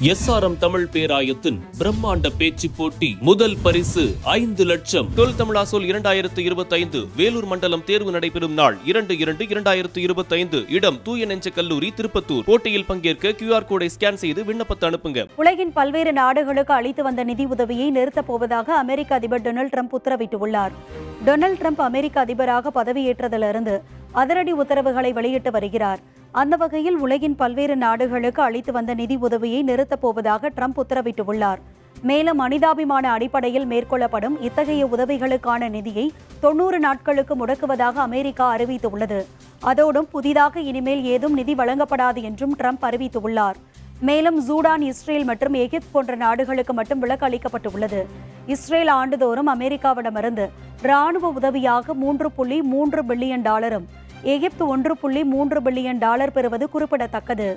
SRM Tamil பேராயத்தின் பிரம்மாண்ட பேச்சு போட்டி முதல் பரிசு 5 லட்சம். தொல் தமிழாசோல் 2025 வேலூர் மண்டலம் தேர்வு நடைபெறும் நாள் 2/2/2025. இடம் தூய நெஞ்ச கல்லூரி, திருப்பத்தூர். போட்டியில் பங்கேற்க QR கோடை ஸ்கேன் செய்து விண்ணப்பத்தை அனுப்புங்க. உலகின் பல்வேறு நாடுகளுக்கு அளித்து வந்த நிதி உதவியை நிறுத்தப் போவதாக அமெரிக்க அதிபர் டொனால்ட் ட்ரம்ப் உத்தரவிட்டுள்ளார். டொனால்ட் ட்ரம்ப் அமெரிக்க அதிபராக பதவியேற்றதிலிருந்து அதிரடி உத்தரவுகளை வெளியிட்டு வருகிறார். அந்த வகையில் உலகின் பல்வேறு நாடுகளுக்கு அளித்து வந்த நிதி உதவியை நிறுத்தப் போவதாக ட்ரம்ப் உத்தரவிட்டுள்ளார். மேலும் மனிதாபிமான அடிப்படையில் மேற்கொள்ளப்படும் இத்தகைய உதவிகளுக்கான நிதியை 90 நாட்களுக்கு முடக்குவதாக அமெரிக்கா அறிவித்துள்ளது. அதோடும் புதிதாக இனிமேல் ஏதும் நிதி வழங்கப்படாது என்றும் ட்ரம்ப் அறிவித்துள்ளார். மேலும் சூடான், இஸ்ரேல் மற்றும் எகிப்து போன்ற நாடுகளுக்கு மட்டும் விலக்கு அளிக்கப்பட்டுள்ளது. இஸ்ரேல் ஆண்டுதோறும் அமெரிக்காவிடமிருந்து ராணுவ உதவியாக $3.3 பில்லியன், எகிப்து $1.3 பில்லியன் பெறுவது குறிப்பிடத்தக்கது.